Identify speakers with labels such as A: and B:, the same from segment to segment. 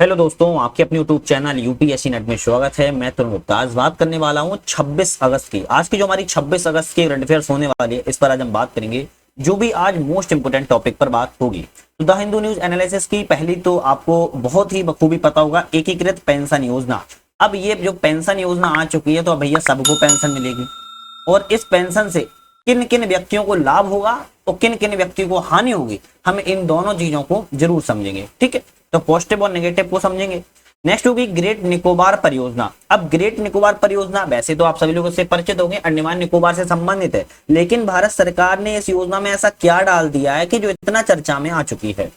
A: Hello दोस्तों, आपके अपने यूट्यूब चैनल यूपीएससी नेट में स्वागत है। मैं तरुण गुप्ता आज बात करने वाला हूं 26 अगस्त की। आज की जो हमारी 26 अगस्त की करंट अफेयर्स होने वाली है, इस पर आज हम बात करेंगे। जो भी आज मोस्ट इंपोर्टेंट टॉपिक पर बात होगी। तो द हिंदू न्यूज एनालिसिस की पहली तो आपको बहुत ही बखूबी पता होगा, एकीकृत पेंशन योजना। अब ये जो पेंशन योजना आ चुकी है, तो अब भैया सबको पेंशन मिलेगी। और इस पेंशन से किन किन व्यक्तियों को लाभ होगा और किन किन व्यक्तियों को हानि होगी, हम इन दोनों चीजों को जरूर समझेंगे। ठीक है, तो पॉजिटिव और नेगेटिव को समझेंगे। नेक्स्ट होगी ग्रेट निकोबार परियोजना। अब ग्रेट निकोबार परियोजना वैसे तो आप सभी लोगों से परिचित होंगे, अंडमान निकोबार से संबंधित है। लेकिन भारत सरकार ने इस योजना में ऐसा क्या डाल दिया है कि जो इतना चर्चा में आ चुकी है।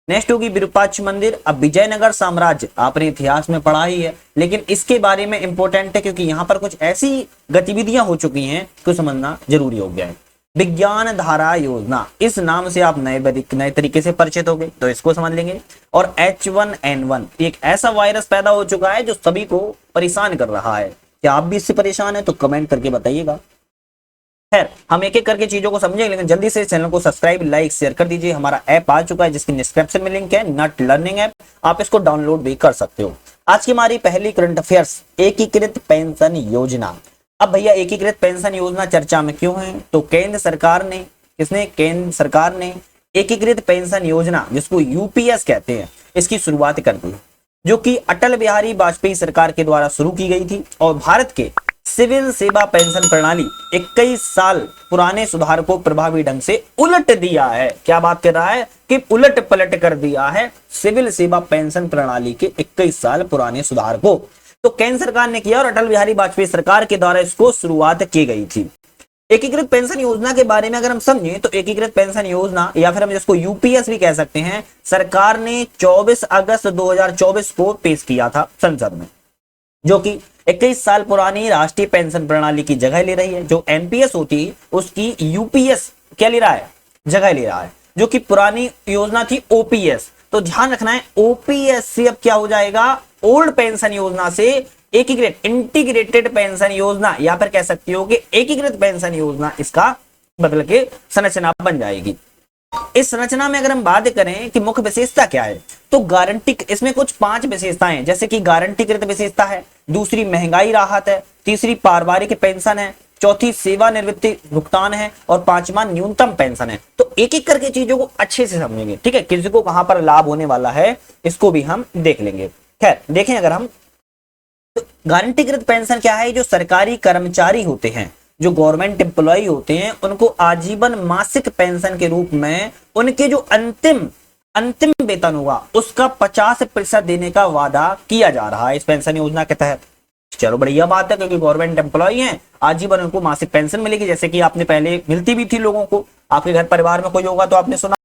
A: नेक्स्ट होगी विरूपाक्ष मंदिर। अब विजयनगर साम्राज्य आपने इतिहास में पढ़ा ही है, लेकिन इसके बारे में इंपॉर्टेंट है क्योंकि यहाँ पर कुछ ऐसी गतिविधियां हो चुकी हैं को समझना जरूरी हो गया है। विज्ञान धारा योजना, इस नाम से आप नए तरीके से परिचित हो गए, तो इसको समझ लेंगे। और H1N1 एक ऐसा वायरस पैदा हो चुका है जो सभी को परेशान कर रहा है। क्या आप भी इससे परेशान हैं? तो कमेंट करके बताइएगा। खैर, हम एक एक करके चीजों को समझेंगे, लेकिन जल्दी से चैनल को सब्सक्राइब लाइक शेयर कर दीजिए। हमारा ऐप आ चुका है जिसकी डिस्क्रिप्शन में लिंक है, नट लर्निंग ऐप। आप इसको डाउनलोड भी कर सकते हो। आज की हमारी पहली करंट अफेयर्स, एकीकृत पेंशन योजना। अब भैया एकीकृत पेंशन योजना चर्चा में क्यों है? तो केंद्र सरकार ने एकीकृत पेंशन योजना, जिसको यूपीएस कहते हैं, इसकी शुरुआत कर दी, जो कि अटल बिहारी वाजपेयी सरकार के द्वारा शुरू की गई थी। और भारत के सिविल सेवा पेंशन प्रणाली 21 साल पुराने सुधार को प्रभावी ढंग से उलट दिया है। क्या बात कर रहा है कि उलट पलट कर दिया है सिविल सेवा पेंशन प्रणाली के 21 साल पुराने सुधार को। तो केंद्र सरकार ने किया और अटल बिहारी वाजपेयी सरकार के द्वारा इसको शुरुआत की गई थी। एकीकृत पेंशन योजना के बारे में अगर हम समझें, तो एकीकृत पेंशन योजना या फिर हम जिसको यूपीएस भी कह सकते हैं, सरकार ने 24 अगस्त 2024 को पेश किया था संसद में, जो कि 21 साल पुरानी राष्ट्रीय पेंशन प्रणाली की जगह ले रही है। जो एनपीएस होती है उसकी यूपीएस क्या ले रहा है? जगह ले रहा है, जो कि पुरानी योजना थी ओपीएस। तो ध्यान रखना है, ओपीएस से अब क्या हो जाएगा? ओल्ड पेंशन योजना से एकीकृत इंटीग्रेटेड पेंशन योजना, या फिर कह सकती हो कि एकीकृत पेंशन योजना, इसका बदल के संरचना बन जाएगी। इस संरचना में अगर हम बात करें कि मुख्य विशेषता क्या है, तो गारंटी, इसमें कुछ 5 विशेषताएं, जैसे कि गारंटीकृत विशेषता है, दूसरी महंगाई राहत है, तीसरी पारिवारिक पेंशन है, चौथी सेवानिवृत्ति भुगतान है, और 5वां न्यूनतम पेंशन है। तो एक एक करके चीजों को अच्छे से समझेंगे। ठीक है, किसी को कहां पर लाभ होने वाला है इसको भी हम देख लेंगे। खैर देखें, अगर हम, तो गारंटीकृत पेंशन क्या है? जो सरकारी कर्मचारी होते हैं, जो गवर्नमेंट एम्प्लॉय होते हैं, उनको आजीवन मासिक पेंशन के रूप में उनके जो अंतिम वेतन होगा उसका 50% देने का वादा किया जा रहा है इस पेंशन योजना के तहत। चलो बढ़िया बात है, क्योंकि गवर्नमेंट एम्प्लॉय हैं, आजीवन उनको मासिक पेंशन मिलेगी, जैसे कि आपने पहले मिलती भी थी लोगों को। आपके घर परिवार में कोई होगा तो आपने सुना।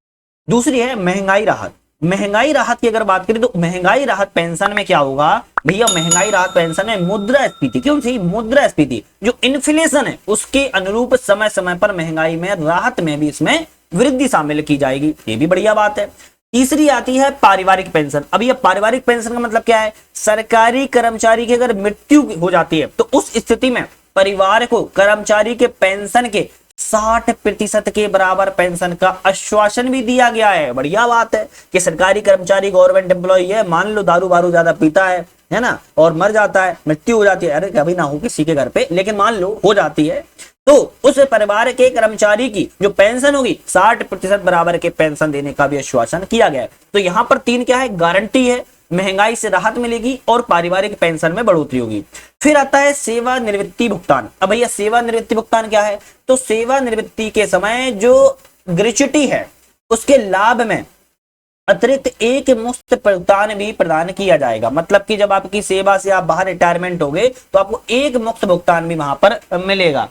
A: दूसरी है महंगाई राहत। महंगाई राहत की अगर बात करें, तो महंगाई राहत पेंशन में क्या होगा भैया? महंगाई राहत पेंशन में मुद्रास्फीति, क्यों सी मुद्रास्फीति जो इन्फ्लेशन है उसके अनुरूप समय समय पर महंगाई में राहत में भी इसमें वृद्धि शामिल की जाएगी। ये भी बढ़िया बात है। तीसरी आती है पारिवारिक पेंशन। अब ये पारिवारिक पेंशन का मतलब क्या है? सरकारी कर्मचारी की अगर मृत्यु हो जाती है, तो उस स्थिति में परिवार को कर्मचारी के पेंशन के 60% के बराबर पेंशन का आश्वासन भी दिया गया है। बढ़िया बात है कि सरकारी कर्मचारी गवर्नमेंट एम्प्लॉय है, मान लो दारू बारू ज्यादा पीता है ना, और मर जाता है, मृत्यु हो जाती है, अरे कभी ना हो किसी के घर पे, लेकिन मान लो हो जाती है, तो उस परिवार के कर्मचारी की जो पेंशन होगी 60% बराबर के पेंशन देने का भी आश्वासन किया गया है। तो यहां पर 3 क्या है? गारंटी है, महंगाई से राहत मिलेगी और पारिवारिक पेंशन में बढ़ोतरी होगी। फिर आता है सेवानिवृत्ति भुगतान। अब भैया सेवानिवृत्ति भुगतान क्या है? तो सेवानिवृत्ति के समय जो ग्रेच्युटी है उसके लाभ में अतिरिक्त एक मुफ्त भुगतान भी प्रदान किया जाएगा। मतलब कि जब आपकी सेवा से आप बाहर रिटायरमेंट हो गए तो आपको एक मुफ्त भुगतान भी वहां पर मिलेगा।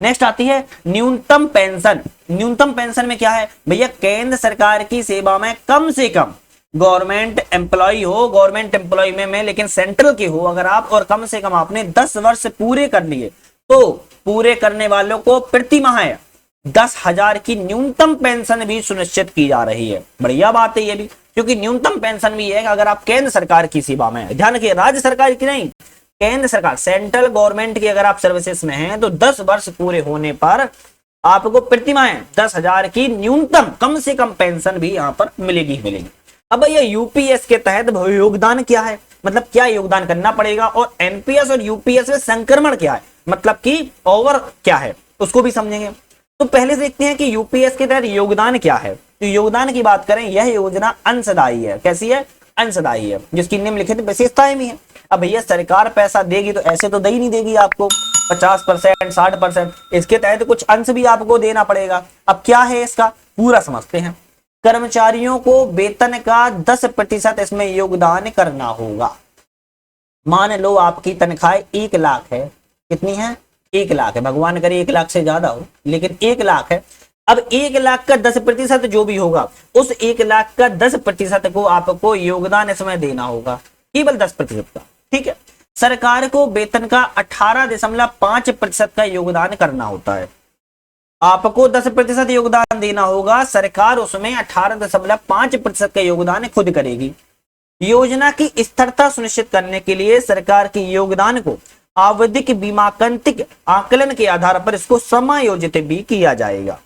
A: नेक्स्ट आती है न्यूनतम पेंशन। न्यूनतम पेंशन में क्या है भैया? केंद्र सरकार की सेवा में कम से कम गवर्नमेंट एम्प्लॉय हो, गवर्नमेंट एम्प्लॉय में लेकिन सेंट्रल के हो अगर आप, और कम से कम आपने 10 वर्ष पूरे कर लिए, तो पूरे करने वालों को प्रति माह 10,000 की न्यूनतम पेंशन भी सुनिश्चित की जा रही है। बढ़िया बात है ये भी, क्योंकि न्यूनतम पेंशन भी है अगर आप केंद्र सरकार की सेवा में, ध्यान रखिए राज्य सरकार की नहीं, केंद्र सरकार सेंट्रल गवर्नमेंट की अगर आप सर्विसेज में हैं, तो 10 वर्ष पूरे होने पर आपको प्रति माह 10,000 की न्यूनतम कम से कम पेंशन भी यहाँ पर मिलेगी। अब ये यूपीएस के तहत योगदान क्या है, मतलब क्या योगदान करना पड़ेगा, और एनपीएस और यूपीएस में संक्रमण क्या है, मतलब कि ओवर क्या है, उसको भी समझेंगे। तो पहले से देखते हैं कि यूपीएस के तहत योगदान क्या है। तो योगदान की बात करें, यह योजना अंशदायी है। कैसी है? अंशदायी है, जिसकी निम्नलिखित विशेषताएं भी है। अब भैया सरकार पैसा देगी तो ऐसे तो दे ही नहीं देगी आपको 50%, 60%, इसके तहत कुछ अंश भी आपको देना पड़ेगा। अब क्या है इसका, पूरा समझते हैं। कर्मचारियों को वेतन का 10% इसमें योगदान करना होगा। मान लो आपकी तनख्वाह 1 लाख है, कितनी है? 1 लाख है, भगवान करे 1 लाख से ज्यादा हो, लेकिन 1 लाख है। अब 1 लाख का 10% जो भी होगा, उस 1 लाख का 10% को आपको योगदान इसमें देना होगा, केवल 10% का। ठीक है, सरकार को वेतन का 18.5% का योगदान करना होता है। आपको 10% योगदान देना होगा, सरकार उसमें 18.5% का योगदान खुद करेगी। योजना की स्थिरता सुनिश्चित करने के लिए सरकार के योगदान को आवधिक बीमाकंतिक आकलन के आधार पर इसको समायोजित भी किया जाएगा।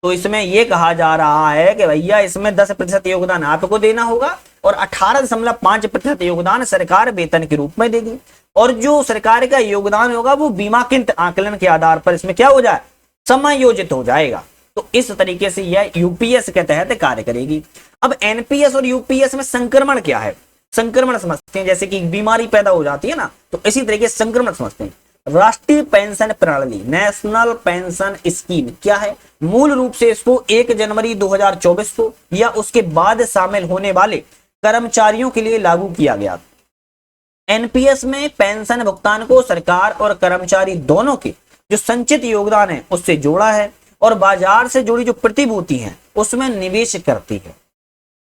A: तो इसमें यह कहा जा रहा है कि भैया इसमें 10% योगदान आपको देना होगा और 18.5% योगदान सरकार वेतन के रूप में देगी, और जो सरकार का योगदान होगा वो बीमाकंत आकलन के आधार पर इसमें क्या हो जाए, समायोजित हो जाएगा। तो इस तरीके से यह यूपीएस के तहत कार्य करेगी। अब एनपीएस और यूपीएस में संक्रमण क्या है, संक्रमण समझते हैं। जैसे कि बीमारी पैदा हो जाती है ना, तो इसी तरीके से संक्रमण समझते हैं। राष्ट्रीय पेंशन प्रणाली, नेशनल पेंशन स्कीम क्या है? मूल रूप से इसको 1 जनवरी 2024 को या उसके बाद शामिल होने वाले कर्मचारियों के लिए लागू किया गया। एनपीएस में पेंशन भुगतान को सरकार और कर्मचारी दोनों के जो संचित योगदान है उससे जोड़ा है, और बाजार से जुड़ी जो प्रतिभूति है उसमें निवेश करती है।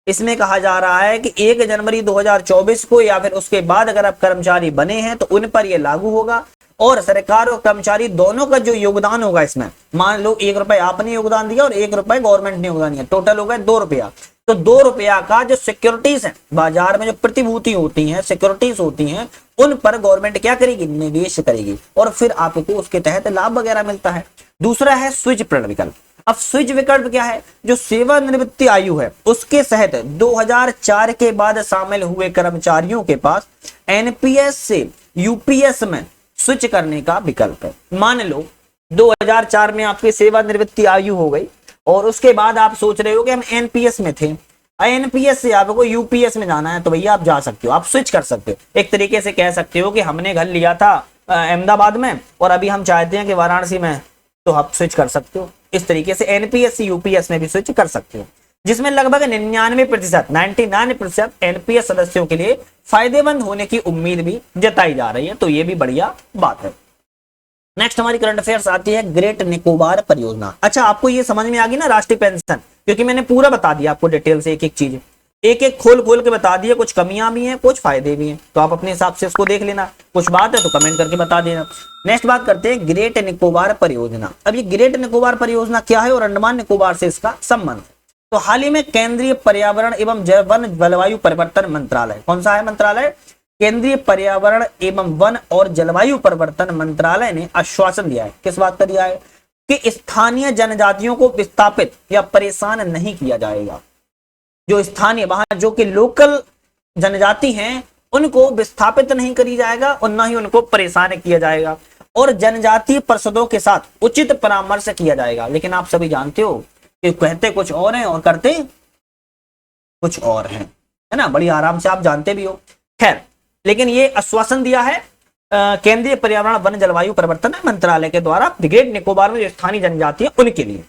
A: इसमें कहा जा रहा है कि 1 जनवरी 2024 को या फिर उसके बाद अगर आप कर्मचारी बने हैं तो उन पर यह लागू होगा, और सरकार और कर्मचारी दोनों का जो योगदान होगा इसमें, मान लो 1 रुपए आपने योगदान दिया और 1 रुपए गवर्नमेंट ने योगदान दिया, टोटल हो गया 2 रुपया। तो 2 रुपया का जो सिक्योरिटीज है, बाजार में जो प्रतिभूति होती हैं, सिक्योरिटीज होती हैं, उन पर गवर्नमेंट क्या करेगी, निवेश करेगी, और फिर आपको उसके तहत लाभ वगैरह मिलता है। दूसरा है स्विच प्रण विकल्प। अब स्विच विकल्प क्या है? जो सेवानिवृत्ति आयु है उसके तहत 2004 के बाद शामिल हुए कर्मचारियों के पास एनपीएस से यूपीएस में स्विच करने का विकल्प है। मान लो 2004 में आपकी सेवानिवृत्ति आयु हो गई और उसके बाद आप सोच रहे हो कि हम एनपीएस में थे, एनपीएस से आपको यूपीएस में जाना है, तो भैया आप जा सकते हो, आप स्विच कर सकते हो। एक तरीके से कह सकते हो कि हमने घर लिया था अहमदाबाद में और अभी हम चाहते हैं कि वाराणसी में, तो आप स्विच कर सकते हो। इस तरीके से एनपीएस से यूपीएस में भी स्विच कर सकते हो, जिसमें लगभग 99% एनपीएस सदस्यों के लिए फायदेमंद होने की उम्मीद भी जताई जा रही है। तो ये भी बढ़िया बात है। नेक्स्ट हमारी करंट अफेयर्स आती है ग्रेट निकोबार परियोजना। अच्छा, आपको ये समझ में आ गई ना राष्ट्रीय पेंशन, क्योंकि मैंने पूरा बता दिया आपको डिटेल से, एक एक चीज एक एक खोल खोल के बता दिया। कुछ कमियां भी हैं, कुछ फायदे भी हैं, तो आप अपने हिसाब से इसको देख लेना। कुछ बात है तो कमेंट करके बता देना। नेक्स्ट बात करते हैं ग्रेट निकोबार परियोजना। अब ये ग्रेट निकोबार परियोजना क्या है और अंडमान निकोबार से इसका संबंध। तो हाल ही में केंद्रीय पर्यावरण एवं वन जलवायु परिवर्तन मंत्रालय, कौन सा है मंत्रालय? केंद्रीय पर्यावरण एवं वन और जलवायु परिवर्तन मंत्रालय ने आश्वासन दिया है। किस बात का दिया है? कि स्थानीय जनजातियों को विस्थापित या परेशान नहीं किया जाएगा। जो स्थानीय, वहां जो कि लोकल जनजाति हैं, उनको विस्थापित नहीं करी जाएगा और न ही उनको परेशान किया जाएगा, और जनजातीय परिषदों के साथ उचित परामर्श किया जाएगा। लेकिन आप सभी जानते हो कि कहते कुछ और हैं और करते कुछ और हैं, है ना, बड़ी आराम से आप जानते भी हो। खैर, लेकिन ये आश्वासन दिया है केंद्रीय पर्यावरण वन जलवायु परिवर्तन मंत्रालय के द्वारा ग्रेट निकोबार में जो स्थानीय जनजाति है उनके लिए।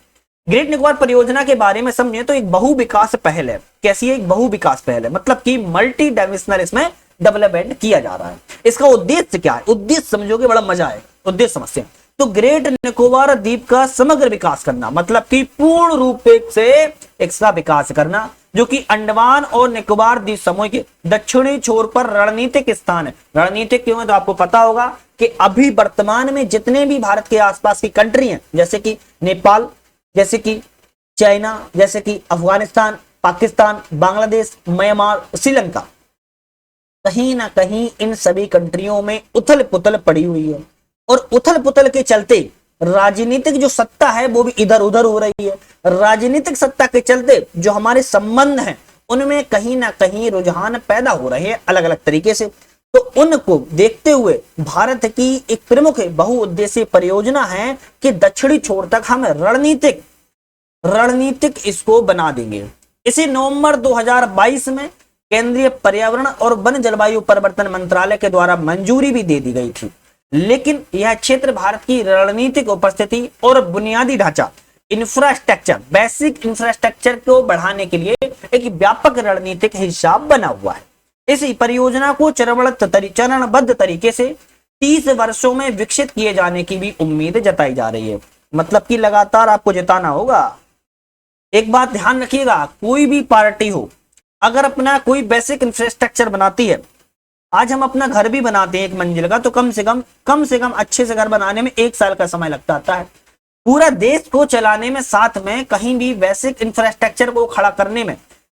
A: ग्रेट निकोबार परियोजना के बारे में समझे तो एक बहु विकास पहल है। कैसी है? एक बहु विकास पहल है, मतलब कि मल्टी डायमेंशनल इसमें डेवलपमेंट किया जा रहा है। इसका उद्देश्य क्या है? उद्देश्य समझोगे बड़ा मजा आएगा। उद्देश्य समझते हैं तो ग्रेट निकोबार द्वीप का समग्र विकास करना, मतलब कि पूर्ण रूप से इसका विकास करना, जो कि अंडमान और निकोबार द्वीप समूह के दक्षिणी छोर पर रणनीतिक स्थान है। रणनीतिक क्यों है? तो आपको पता होगा कि अभी वर्तमान में जितने भी भारत के आसपास की कंट्री हैं, जैसे कि नेपाल, जैसे कि चाइना, जैसे कि अफगानिस्तान, पाकिस्तान, बांग्लादेश, म्यांमार, श्रीलंका, कहीं ना कहीं इन सभी कंट्रियों में उथल पुथल पड़ी हुई है, और उथल पुथल के चलते राजनीतिक जो सत्ता है वो भी इधर उधर हो रही है। राजनीतिक सत्ता के चलते जो हमारे संबंध हैं उनमें कहीं ना कहीं रुझान पैदा हो रहे हैं अलग अलग तरीके से। तो उनको देखते हुए भारत की एक प्रमुख बहुउद्देशीय परियोजना है कि दक्षिणी छोर तक हम रणनीतिक इसको बना देंगे। इसे नवंबर 2022 में केंद्रीय पर्यावरण और वन जलवायु परिवर्तन मंत्रालय के द्वारा मंजूरी भी दे दी गई थी। लेकिन यह क्षेत्र भारत की रणनीतिक उपस्थिति और बुनियादी ढांचा इंफ्रास्ट्रक्चर, बेसिक इंफ्रास्ट्रक्चर को बढ़ाने के लिए एक व्यापक रणनीतिक हिस्सा बना हुआ है। इस परियोजना को चरणबद्ध तरीके से 30 वर्षों में विकसित किए जाने की भी उम्मीद जताई जा रही है। मतलब कि लगातार आपको जिताना होगा। एक बात ध्यान रखिएगा, कोई भी पार्टी हो, अगर अपना कोई बेसिक इंफ्रास्ट्रक्चर बनाती है, आज हम अपना घर भी बनाते हैं एक मंजिल का, तो कम से कम अच्छे से घर बनाने में 1 साल का समय लगता आता है। पूरा देश को चलाने में, साथ में कहीं भी बेसिक इंफ्रास्ट्रक्चर को खड़ा करने में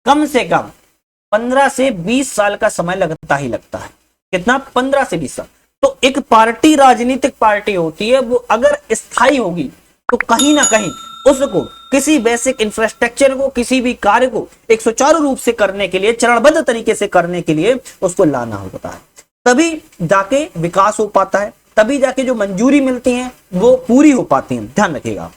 A: कम से कम 15 से 20 साल का समय लगता ही लगता है। कितना? 15 से 20 साल। तो एक पार्टी राजनीतिक पार्टी होती है, वो अगर स्थायी होगी तो कहीं ना कहीं उसको किसी बेसिक इंफ्रास्ट्रक्चर को, किसी भी कार्य को एक सुचारू रूप से करने के लिए, चरणबद्ध तरीके से करने के लिए उसको लाना होता है। तभी जाके विकास हो पाता है, तभी जाके जो मंजूरी मिलती है वो पूरी हो पाती है। ध्यान रखिएगा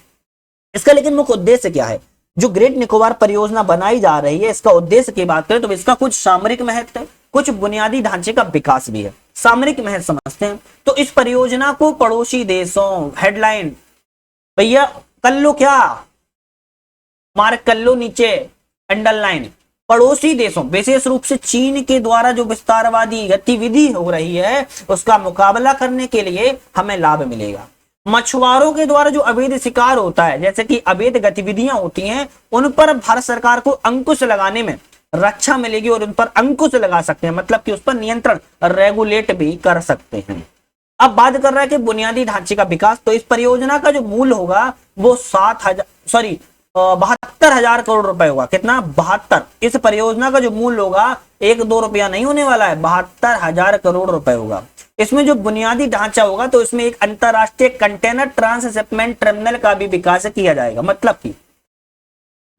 A: इसका। लेकिन मुख्य उद्देश्य क्या है? जो ग्रेट निकोबार परियोजना बनाई जा रही है, इसका उद्देश्य की बात करें तो इसका कुछ सामरिक महत्व है, कुछ बुनियादी ढांचे का विकास भी है। सामरिक महत्व समझते हैं तो इस परियोजना को पड़ोसी देशों, हेडलाइन भैया कर लो, क्या मार्क कर लो नीचे, अंडरलाइन, पड़ोसी देशों विशेष रूप से चीन के द्वारा जो विस्तारवादी गतिविधि हो रही है उसका मुकाबला करने के लिए हमें लाभ मिलेगा। मछुआरों के द्वारा जो अवैध शिकार होता है, जैसे कि अवैध गतिविधियां होती हैं, उन पर भारत सरकार को अंकुश लगाने में रक्षा मिलेगी और उन पर अंकुश लगा सकते हैं, मतलब कि उस पर नियंत्रण, रेगुलेट भी कर सकते हैं। अब बात कर रहा है कि बुनियादी ढांचे का विकास। तो इस परियोजना का जो मूल होगा वो 72,000 करोड़ रुपए होगा। कितना? 72। इस परियोजना का जो मूल होगा 1-2 रुपया नहीं होने वाला है, 72,000 करोड़ रुपए होगा। इसमें जो बुनियादी ढांचा होगा तो इसमें एक अंतरराष्ट्रीय कंटेनर ट्रांसशिपमेंट टर्मिनल का भी विकास किया जाएगा। मतलब कि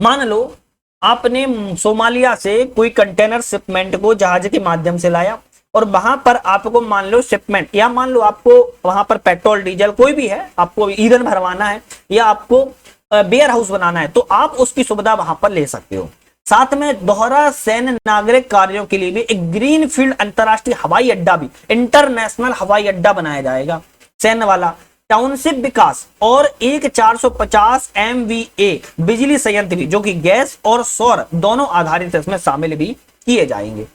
A: मान लो आपने सोमालिया से कोई कंटेनर शिपमेंट को जहाज के माध्यम से लाया और वहां पर आपको मान लो शिपमेंट, या मान लो आपको वहां पर पेट्रोल डीजल कोई भी है, आपको ईंधन भरवाना है या आपको वेयर हाउस बनाना है, तो आप उसकी सुविधा वहां पर ले सकते हो। साथ में दोहरा सैन्य नागरिक कार्यों के लिए भी एक ग्रीन फील्ड अंतरराष्ट्रीय हवाई अड्डा भी, इंटरनेशनल हवाई अड्डा बनाया जाएगा सैन्य वाला। टाउनशिप विकास और एक 450 MVA बिजली संयंत्र भी, जो कि गैस और सौर दोनों आधारित इसमें शामिल भी किए जाएंगे।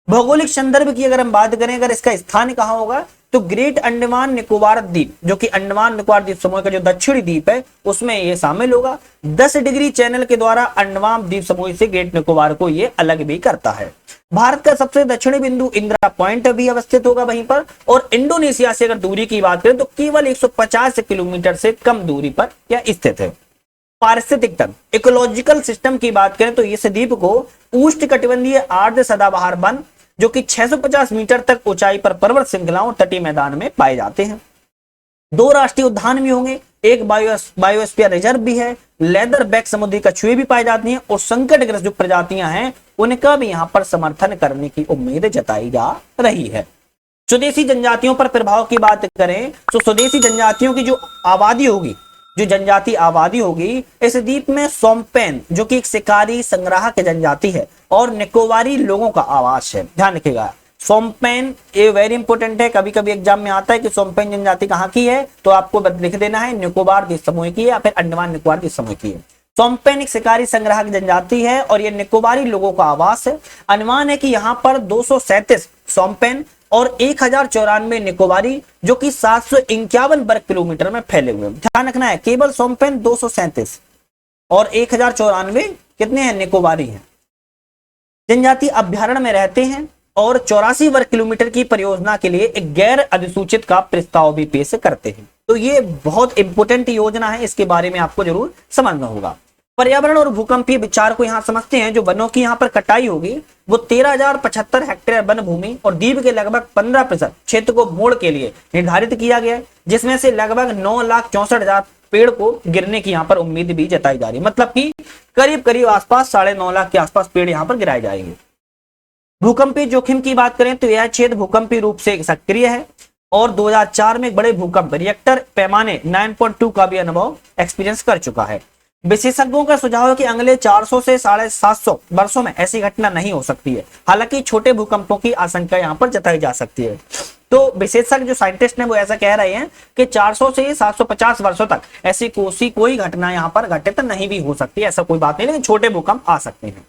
A: भौगोलिक संदर्भ की अगर हम बात करें, अगर इसका स्थान कहां होगा, तो ग्रेट अंडमान निकोबार द्वीप, जो कि अंडमान निकोबार द्वीप समूह का जो दक्षिणी द्वीप है उसमें ये शामिल होगा। 10 डिग्री चैनल के द्वारा अंडमान द्वीप समूह से ग्रेट निकोबार को ये अलग भी करता है। भारत का सबसे दक्षिणी बिंदु इंदिरा पॉइंट भी अवस्थित होगा वहीं पर। और इंडोनेशिया से अगर दूरी की बात करें तो केवल 150 किलोमीटर से कम दूरी पर यह स्थित है। पारिस्थितिक तंत्र, इकोलॉजिकल सिस्टम की बात करें तो इस द्वीप को उष्णकटिबंधीय आर्द्र सदाबहार वन, जो कि 650 मीटर तक ऊंचाई पर पर्वत श्रृंखलाओं तटीय मैदान में पाए जाते हैं। 2 राष्ट्रीय उद्यान भी होंगे, एक बायोस्फीयर रिजर्व भी है, लेदर बैक समुद्री कछुए भी पाई जाती हैं और संकटग्रस्त जो प्रजातियां हैं उनका भी यहां पर समर्थन करने की उम्मीद जताई जा रही है। स्वदेशी जनजातियों पर प्रभाव की बात करें तो स्वदेशी जनजातियों की जो आबादी होगी, जो जनजाति आबादी होगी इस द्वीप में सोमपेन, जो कि एक शिकारी संग्राहक जनजाति है और निकोबारी लोगों का आवास है। ध्यान रखिएगा सोमपेन, ये वेरी इंपॉर्टेंट है, कभी कभी एग्जाम में आता है कि सोमपेन जनजाति कहाँ की है, तो आपको लिख देना है निकोबार द्वीप समूह की है या फिर अंडमान निकोबार द्वीप समूह की है। सोमपेन एक शिकारी संग्राहक जनजाति है और ये निकोबारी लोगों का आवास है। अनुमान है कि यहाँ पर 237 सोमपेन और 1094 निकोबारी, जो कि 751 वर्ग किलोमीटर में फैले हुए। ध्यान रखना है केवल सोमपेन 237 और 1094 कितने हैं? निकोबारी हैं। जनजाति अभ्यारण्य में रहते हैं और 84 वर्ग किलोमीटर की परियोजना के लिए एक गैर अधिसूचित का प्रस्ताव भी पेश करते हैं। तो ये बहुत इंपोर्टेंट योजना है, इसके बारे में आपको जरूर समझना होगा। पर्यावरण और भूकंपीय विचार को यहाँ समझते हैं। जो वनों की यहाँ पर कटाई होगी वो 13,075 हेक्टेयर वन भूमि और द्वीप के लगभग 15% क्षेत्र को मोड़ के लिए निर्धारित किया गया है, जिसमें से लगभग 9,64,000 पेड़ को गिरने की यहाँ पर उम्मीद भी जताई जा रही है। मतलब कि करीब करीब आसपास 9.5 लाख के आसपास पेड़ यहाँ पर गिराए जाएंगे। भूकंपीय जोखिम की बात करें तो यह क्षेत्र भूकंपीय रूप से सक्रिय है और 2004 में एक बड़े भूकंप रिएक्टर पैमाने 9.2 का भी अनुभव एक्सपीरियंस कर चुका है। विशेषज्ञों का सुझाव है कि अगले 400 से 750 वर्षों में ऐसी घटना नहीं हो सकती है। हालांकि छोटे भूकंपों की आशंका यहाँ पर जताई जा सकती है। तो विशेषज्ञ जो साइंटिस्ट हैं वो ऐसा कह रहे हैं कि 400 से 750 वर्षों तक ऐसी कोई घटना यहाँ पर घटित नहीं भी हो सकती है, ऐसा कोई बात नहीं, लेकिन छोटे भूकंप आ सकते हैं।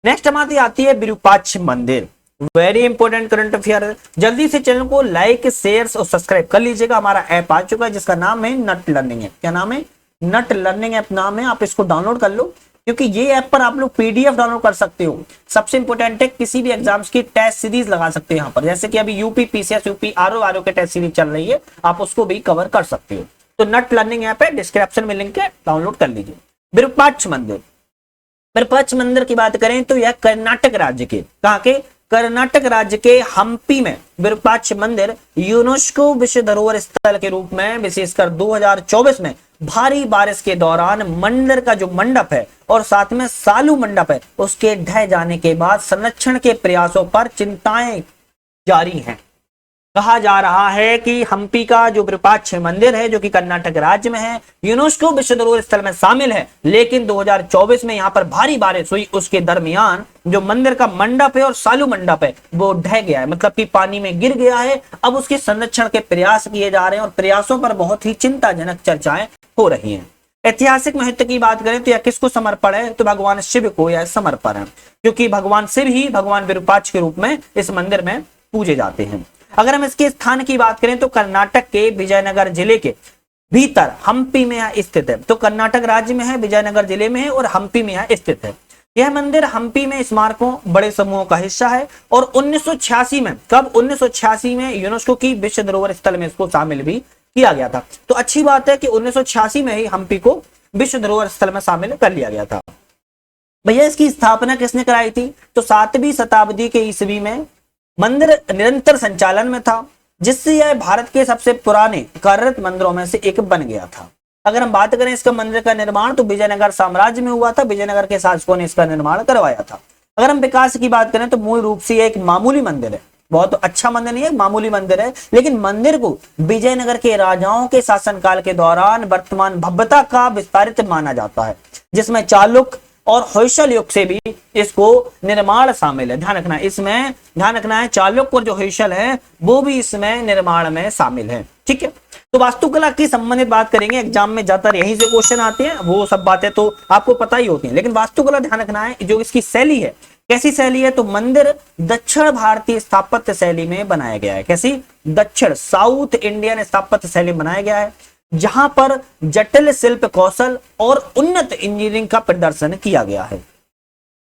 A: नेक्स्ट हमारी आती है विरूपाक्ष मंदिर। Very important current affair. जल्दी से चैनल को लाइक, शेयर और सब्सक्राइब कर लीजिएगा। हमारा ऐप आ चुका है जिसका नाम है नट लर्निंग ऐप। क्या नाम है? नट लर्निंग ऐप नाम है। आप इसको डाउनलोड कर लो, क्योंकि ये ऐप पर आप लोग पीडीएफ डाउनलोड कर सकते हो। सबसे इंपॉर्टेंट है, किसी भी एग्जाम्स की टेस्ट सीरीज लगा सकते हो यहाँ पर। जैसे कि अभी यूपी पीसीएस, यूपी आरओ के टेस्ट सीरीज चल रही है, आप उसको भी कवर कर सकते हो। तो नट लर्निंग ऐप है, डिस्क्रिप्शन में लिंक है, डाउनलोड कर लीजिए। विरूपाक्ष मंदिर। विरूपाक्ष मंदिर की बात करें तो यह कर्नाटक राज्य के, कहाँ के? कर्नाटक राज्य के हम्पी में विरूपाक्ष मंदिर यूनेस्को विश्व धरोहर स्थल के रूप में विशेषकर 2024 में भारी बारिश के दौरान मंदिर का जो मंडप है और साथ में सालू मंडप है, उसके ढह जाने के बाद संरक्षण के प्रयासों पर चिंताएं जारी हैं। कहा जा रहा है कि हम्पी का जो विरूपाक्ष मंदिर है, जो कि कर्नाटक राज्य में है, यूनेस्को विश्व धरोहर स्थल में शामिल है, लेकिन 2024 में यहाँ पर भारी बारिश हुई, उसके दरमियान जो मंदिर का मंडप है और सालू मंडप है वो ढह गया है, मतलब कि पानी में गिर गया है। अब उसके संरक्षण के प्रयास किए जा रहे हैं और प्रयासों पर बहुत ही चिंताजनक चर्चाएं हो रही हैं। ऐतिहासिक महत्व की बात करें तो यह किसको समर्पण है? तो भगवान शिव को यह समर्पण है, क्योंकि भगवान शिव ही भगवान विरूपाक्ष के रूप में इस मंदिर में पूजे जाते हैं। अगर हम इसके स्थान की बात करें तो कर्नाटक के विजयनगर जिले के भीतर हम्पी में यह स्थित है। तो कर्नाटक राज्य में है, विजयनगर जिले में है और हम्पी में यह स्थित है। यह मंदिर हम्पी में स्मारकों बड़े समूहों का हिस्सा है और 1986 में, कब? 1986 में यूनेस्को की विश्व धरोहर स्थल में इसको शामिल भी किया गया था। तो अच्छी बात है कि 1986 में ही हम्पी को विश्व धरोहर स्थल में शामिल कर लिया गया था। भैया इसकी स्थापना किसने कराई थी? तो 7वीं शताब्दी के ईस्वी में मंदिर निरंतर संचालन में था, जिससे यह भारत के सबसे पुराने कार्यरत मंदिरों में से एक बन गया था। अगर हम बात करें इसका मंदिर का निर्माण तो विजयनगर साम्राज्य में हुआ था, विजयनगर के शासकों ने इसका निर्माण करवाया था। अगर हम विकास की बात करें तो मूल रूप से यह एक मामूली मंदिर है, बहुत अच्छा मंदिर नहीं है, मामूली मंदिर है, लेकिन मंदिर को विजयनगर के राजाओं के शासनकाल के दौरान वर्तमान भव्यता का विस्तारित माना जाता है, जिसमें चालुक्य और होयसल युग से भी इसको निर्माण शामिल है। ध्यान रखना, इसमें ध्यान रखना है, चालुक्य और जो होयसल है वो भी इसमें निर्माण में शामिल है। ठीक है, तो वास्तुकला की संबंधित बात करेंगे, एग्जाम में ज्यादातर यहीं से क्वेश्चन आते हैं, वो सब बातें तो आपको पता ही होती हैं, लेकिन वास्तुकला ध्यान रखना है, जो इसकी शैली है, कैसी शैली है? तो मंदिर दक्षिण भारतीय स्थापत्य शैली में बनाया गया है। कैसी? दक्षिण, साउथ इंडियन स्थापत्य शैली बनाया गया है, जहां पर जटिल शिल्प कौशल और उन्नत इंजीनियरिंग का प्रदर्शन किया गया है।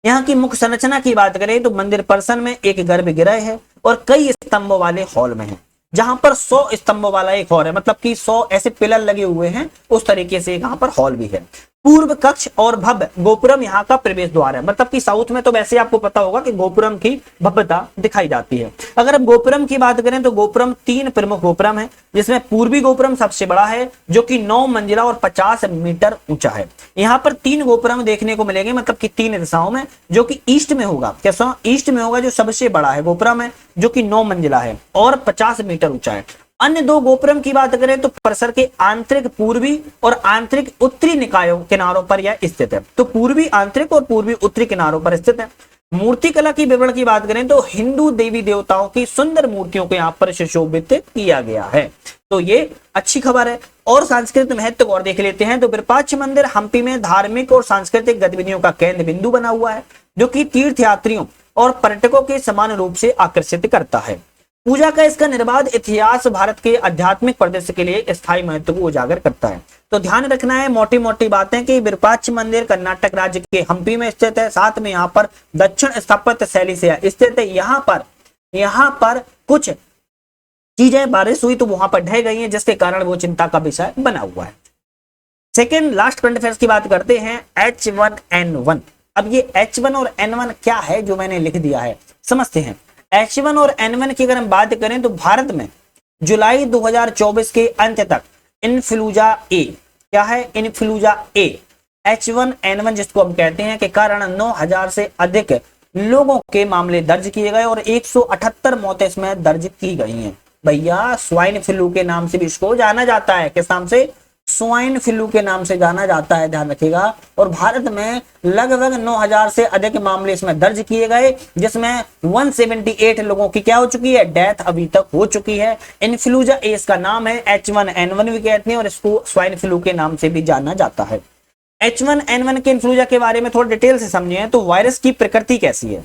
A: यहाँ की मुख्य संरचना की बात करें तो मंदिर परिसर में एक गर्भगृह है और कई स्तंभों वाले हॉल में है, जहां पर 100 स्तंभों वाला एक हॉल है, मतलब कि 100 ऐसे पिलर लगे हुए हैं, उस तरीके से यहाँ पर हॉल भी है। पूर्व कक्ष और भव्य गोपुरम यहाँ का प्रवेश द्वार है, मतलब कि साउथ में तो वैसे आपको पता होगा कि गोपुरम की भव्यता दिखाई जाती है। अगर हम गोपुरम की बात करें तो गोपुरम 3 प्रमुख गोपुरम है, जिसमें पूर्वी गोपुरम सबसे बड़ा है, जो कि 9 मंजिला और 50 मीटर ऊंचा है। यहाँ पर 3 गोपुरम देखने को मिलेंगे, मतलब कि 3 दिशाओं में, जो कि ईस्ट में होगा। कैसा? ईस्ट में होगा, जो सबसे बड़ा है गोपुरम है, जो कि 9 मंजिला है और 50 मीटर ऊंचा है। अन्य 2 गोपुरम की बात करें तो परिसर के आंतरिक पूर्वी और आंतरिक उत्तरी निकायों किनारों पर यह स्थित है। तो पूर्वी आंतरिक और पूर्वी उत्तरी किनारों पर स्थित है। मूर्तिकला की विवरण की बात करें तो हिंदू देवी देवताओं की सुंदर मूर्तियों को यहाँ पर सुशोभित किया गया है, तो ये अच्छी खबर है। और सांस्कृतिक महत्व को और देख लेते हैं तो विरूपाक्ष मंदिर हम्पी में धार्मिक और सांस्कृतिक गतिविधियों का केंद्र बिंदु बना हुआ है, जो कि तीर्थयात्रियों और पर्यटकों के समान रूप से आकर्षित करता है। पूजा का इसका निर्बाध इतिहास भारत के आध्यात्मिक परिदृश्य के लिए स्थायी महत्व को उजागर करता है। तो ध्यान रखना है मोटी मोटी बातें कि विरूपाक्ष मंदिर कर्नाटक राज्य के हम्पी में स्थित है, साथ में यहाँ पर दक्षिण स्थापत्य शैली से स्थित है। यहाँ पर कुछ चीजें बारिश हुई तो वहां पर ढह गई हैं, जिसके कारण वो चिंता का विषय बना हुआ है। सेकेंड लास्ट करंट अफेयर्स की बात करते हैं, H1N1। अब ये H1 और N1 क्या है जो मैंने लिख दिया है, समझते हैं। H1 और N1 की अगर हम बात करें तो भारत में जुलाई 2024 के अंत तक इन्फ्लुएंजा ए क्या है, इन्फ्लूजा ए H1N1 जिसको हम कहते हैं के कारण 9,000 से अधिक लोगों के मामले दर्ज किए गए और 178 मौतें इसमें दर्ज की गई हैं। भैया स्वाइन फ्लू के नाम से भी इसको जाना जाता है, किस नाम से, स्वाइन फ्लू के नाम से जाना जाता है, ध्यान रखिएगा। और भारत में लगभग 9,000 से अधिक मामले इसमें दर्ज किए गए, जिसमें 178 लोगों की क्या हो चुकी है, डेथ अभी तक हो चुकी है। इन्फ्लूजा ए इसका नाम है, H1N1 भी कहते हैं और इसको स्वाइन फ्लू के नाम से भी जाना जाता है। H1N1 के इन्फ्लूजा के बारे में थोड़ा डिटेल से समझिए तो वायरस की प्रकृति कैसी है।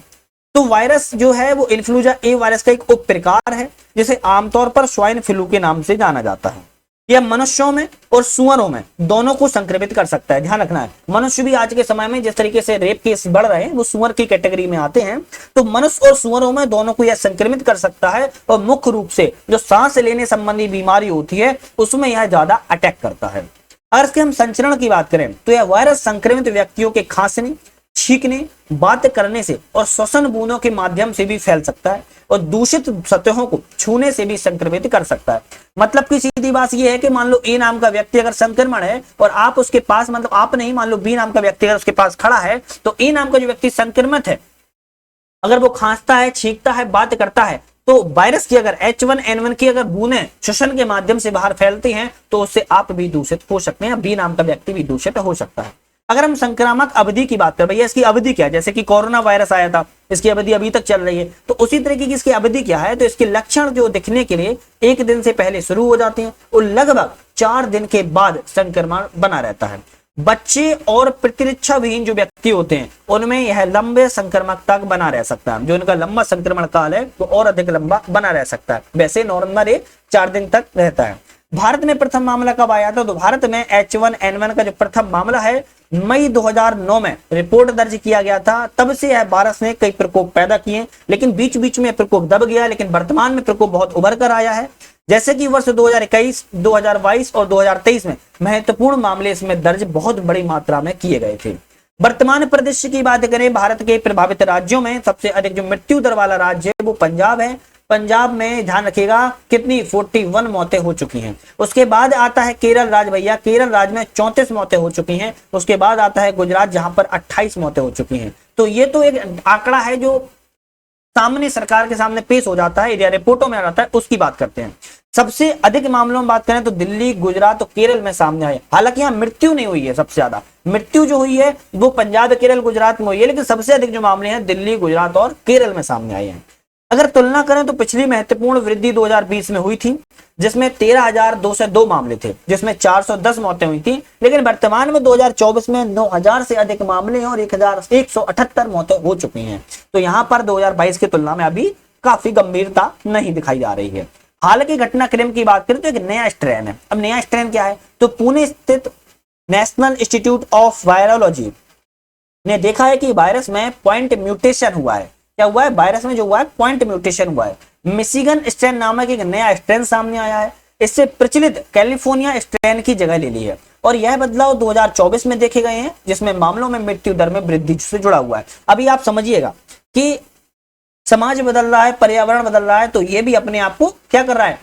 A: तो वायरस जो है वो इन्फ्लूजा ए वायरस का एक उप प्रकार है, जिसे आमतौर पर स्वाइन फ्लू के नाम से जाना जाता है। यह मनुष्यों में और सुअरों में दोनों को संक्रमित कर सकता है, ध्यान रखना है। मनुष्य भी आज के समय में जिस तरीके से रेप केस बढ़ रहे हैं वो सुअर की कैटेगरी में आते हैं, तो मनुष्य और सुअरों में दोनों को यह संक्रमित कर सकता है। और मुख्य रूप से जो सांस लेने संबंधी बीमारी होती है उसमें यह ज्यादा अटैक करता है। अगर इसके हम संचरण की बात करें तो यह वायरस संक्रमित व्यक्तियों के खांसने, छींकने, बात करने से और श्वसन बूंदों के माध्यम से भी फैल सकता है और दूषित सतहों को छूने से भी संक्रमित कर सकता है। मतलब की सीधी बात यह है कि मान लो ए नाम का व्यक्ति अगर संक्रमण है और आप उसके पास, मतलब आप नहीं, मान लो बी नाम का व्यक्ति अगर उसके पास खड़ा है, तो ए नाम का जो व्यक्ति संक्रमित है अगर वो खांसता है, छींकता है, बात करता है, तो वायरस की अगर H1N1 की अगर बूंदें श्वसन के माध्यम से बाहर फैलती हैं तो उससे आप भी दूषित हो सकते हैं, बी नाम का व्यक्ति भी दूषित हो सकता है। अगर हम संक्रामक अवधि की बात करें, भैया इसकी अवधि क्या है, जैसे कि कोरोना वायरस आया था, इसकी अवधि अभी तक चल रही है, तो उसी तरीके की इसकी अवधि क्या है, तो इसके लक्षण जो दिखने के लिए 1 दिन से पहले शुरू हो जाते हैं और लगभग 4 दिन के बाद संक्रमण बना रहता है। बच्चे और प्रतिरक्षा विहीन जो व्यक्ति होते हैं उनमें यह लंबे संक्रमण तक बना रह सकता है, जो इनका लंबा संक्रमण काल है वो और अधिक लंबा बना रह सकता है। वैसे नॉर्मल 4 दिन तक रहता है। भारत में प्रथम मामला कब आया था, तो भारत में H1N1 का जो प्रथम मामला है मई 2009 में रिपोर्ट दर्ज किया गया था। तब से यह वायरस ने कई प्रकोप पैदा किए, लेकिन बीच बीच में प्रकोप दब गया, लेकिन वर्तमान में प्रकोप बहुत उभर कर आया है। जैसे कि वर्ष 2021, 2022 और 2023 में महत्वपूर्ण मामले इसमें दर्ज बहुत बड़ी मात्रा में किए गए थे। वर्तमान परिदृश्य की बात करें, भारत के प्रभावित राज्यों में सबसे अधिक जो मृत्यु दर वाला राज्य है वो पंजाब है। पंजाब में ध्यान रखिएगा कितनी 41 मौतें हो चुकी हैं। उसके बाद आता है केरल राज्य, भैया केरल राज्य में 34 मौतें हो चुकी हैं। उसके बाद आता है गुजरात जहां पर 28 मौतें हो चुकी हैं। तो ये तो एक आंकड़ा है जो सामने सरकार के सामने पेश हो जाता है या रिपोर्टों में आ जाता है, उसकी बात करते हैं। सबसे अधिक मामलों में बात करें तो दिल्ली, गुजरात और केरल में सामने आए। हालांकि यहाँ मृत्यु नहीं हुई है, सबसे ज्यादा मृत्यु जो हुई है वो पंजाब, केरल, गुजरात में हुई है, लेकिन सबसे अधिक जो मामले हैं दिल्ली, गुजरात और केरल में सामने आए हैं। अगर तुलना करें तो पिछली महत्वपूर्ण वृद्धि 2020 में हुई थी, जिसमें 13,202 मामले थे, जिसमें 410 मौतें हुई थी। लेकिन वर्तमान में 2024 में 9,000 से अधिक मामले हैं और 1,178 मौतें हो चुकी हैं। तो यहाँ पर 2022 की तुलना में अभी काफी गंभीरता नहीं दिखाई जा रही है। हालांकि घटनाक्रम की बात करें तो एक नया स्ट्रेन है। अब नया स्ट्रेन क्या है, तो पुणे स्थित नेशनल इंस्टीट्यूट ऑफ वायरोलॉजी ने देखा है कि वायरस में पॉइंट म्यूटेशन हुआ है। क्या हुआ है, वायरस में जो हुआ है पॉइंट म्यूटेशन हुआ है। मिशिगन स्ट्रेन नामक एक नया स्ट्रेन सामने आया है। इससे प्रचलित कैलिफोर्निया स्ट्रेन की जगह ले ली है और यह बदलाव 2024 में देखे गए हैं, जिसमें मामलों में मृत्यु दर में वृद्धि से जुड़ा हुआ है। अभी आप समझिएगा कि समाज बदल रहा है, पर्यावरण बदल रहा है, तो ये भी अपने आप को क्या कर रहा है,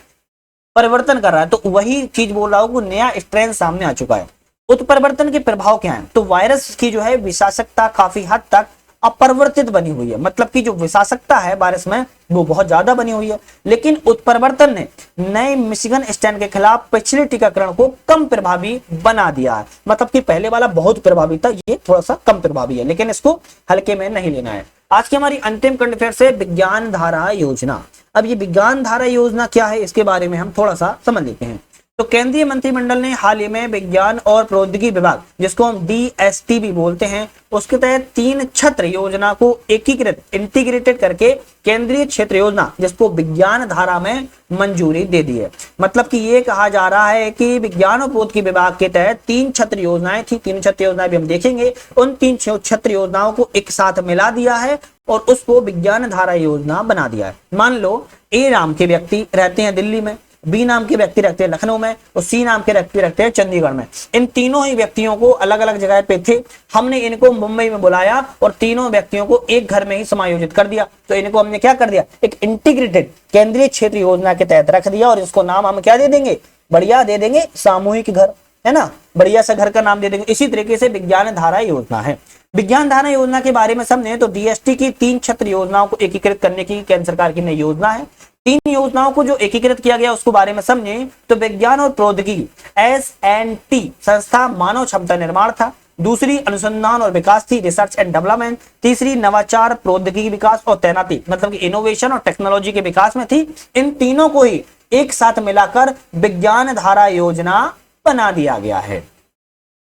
A: परिवर्तन कर रहा है। तो वही चीज बोल रहा हूं, नया स्ट्रेन सामने आ चुका है। उत्परिवर्तन के प्रभाव क्या है, तो वायरस की जो है विषाक्तता काफी हद तक अपरिवर्तित बनी हुई है। मतलब कि जो विषाक्तता है वायरस में वो बहुत ज्यादा बनी हुई है, लेकिन उत्परिवर्तन ने नए मिशिगन स्ट्रेन के खिलाफ पिछले टीकाकरण को कम प्रभावी बना दिया है। मतलब कि पहले वाला बहुत प्रभावी था, ये थोड़ा सा कम प्रभावी है, लेकिन इसको हल्के में नहीं लेना है। आज की हमारी अंतिम करंट अफेयर से विज्ञान धारा योजना। अब ये विज्ञान धारा योजना क्या है, इसके बारे में हम थोड़ा सा समझ लेते हैं। तो केंद्रीय मंत्रिमंडल ने हाल ही में विज्ञान और प्रौद्योगिकी विभाग, जिसको हम DST भी बोलते हैं, उसके तहत 3 छत्र योजना को एकीकृत इंटीग्रेटेड करके केंद्रीय क्षेत्र योजना, जिसको विज्ञान धारा में मंजूरी दे दी है। मतलब कि ये कहा जा रहा है कि विज्ञान और प्रौद्योगिकी विभाग के तहत 3 छत्र योजनाएं थी, 3 छत्र योजनाएं भी हम देखेंगे। उन 3 छत्र योजनाओं को एक साथ मिला दिया है और उसको विज्ञान धारा योजना बना दिया है। मान लो ए नाम के व्यक्ति रहते हैं दिल्ली में, बी नाम के व्यक्ति रहते हैं लखनऊ में और सी नाम के व्यक्ति रहते हैं चंडीगढ़ में। इन तीनों ही व्यक्तियों को अलग अलग जगह पे थे, हमने इनको मुंबई में बुलाया और तीनों व्यक्तियों को एक घर में ही समायोजित कर दिया। तो इनको हमने क्या कर दिया, एक इंटीग्रेटेड केंद्रीय क्षेत्र योजना के तहत रख दिया और इसको नाम हम क्या दे देंगे, बढ़िया दे देंगे सामूहिक घर। है ना, बढ़िया सा घर का नाम दे देंगे। इसी तरीके से विज्ञान धारा योजना है। विज्ञान धारा योजना के बारे में समझे तो डीएसटी की 3 छत्र योजनाओं को एकीकृत करने की केंद्र सरकार की नई योजना है। 3 योजनाओं को जो एकीकृत किया गया उसको बारे में समझे तो विज्ञान और प्रौद्योगिकी SNT संस्था मानव क्षमता निर्माण था। दूसरी अनुसंधान और विकास थी, रिसर्च एंड डेवलपमेंट। तीसरी नवाचार, प्रौद्योगिकी विकास और तैनाती, मतलब कि इनोवेशन और टेक्नोलॉजी के विकास में थी। इन तीनों को ही एक साथ मिलाकर विज्ञान धारा योजना बना दिया गया है।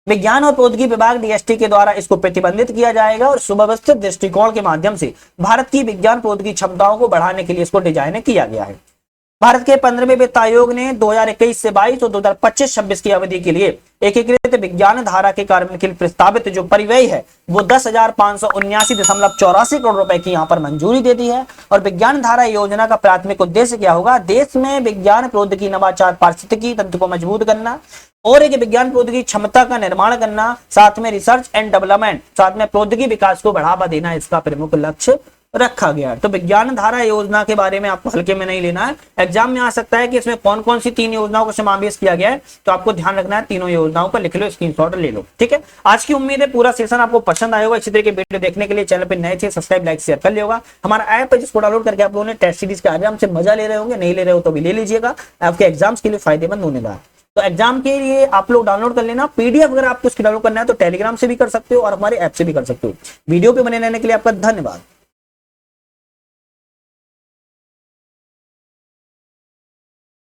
A: विज्ञान और प्रौद्योगिकी विभाग डीएसटी के द्वारा इसको प्रतिबंधित किया जाएगा और सुव्यवस्थित दृष्टिकोण के माध्यम से भारत की विज्ञान प्रौद्योगिकी क्षमताओं को बढ़ाने के लिए इसको डिजाइन किया गया है। भारत के 15वें वित्त आयोग ने 2021 से 22 और 2025-26 की अवधि के लिए एकीकृत विज्ञान धारा के कार्यान्वयन के लिए प्रस्तावित जो परिव्यय है वो 10,579.84 करोड़ रुपए की यहाँ पर मंजूरी दे दी है। और विज्ञान धारा योजना का प्राथमिक उद्देश्य क्या होगा, देश में विज्ञान प्रौद्योगिकी नवाचार पारिस्थितिकी तंत्र को मजबूत करना और एक विज्ञान प्रौद्योगिकी क्षमता का निर्माण करना, साथ में रिसर्च एंड डेवलपमेंट, साथ में प्रौद्योगिकी विकास को बढ़ावा देना इसका प्रमुख लक्ष्य रखा गया है। तो विज्ञान धारा योजना के बारे में आपको हल्के में नहीं लेना है, एग्जाम में आ सकता है कि इसमें कौन कौन सी 3 योजनाओं को समावेश किया गया है, तो आपको ध्यान रखना है, तीनों योजनाओं को लिख लो, स्क्रीनशॉट ले लो। ठीक है, आज की उम्मीद है पूरा सेशन आपको पसंद आया होगा। इसी तरह के वीडियो देखने के लिए चैनल पर नए थे सब्सक्राइब लाइक शेयर कर लिया होगा। हमारा ऐप है जिसको डाउनलोड करके आप लोगों ने टेस्ट सीरीज के आराम से मजा ले रहे होंगे, नहीं ले रहे हो तो भी ले लीजिएगा, आपके एग्जाम्स के लिए फायदेमंद होने वाला है। तो एग्जाम के लिए आप लोग डाउनलोड कर लेना। पीडीएफ अगर आपको इसकी डाउनलोड करना है तो टेलीग्राम से भी कर सकते हो और हमारे ऐप से भी कर सकते हो। वीडियो पे बने रहने के लिए आपका धन्यवाद।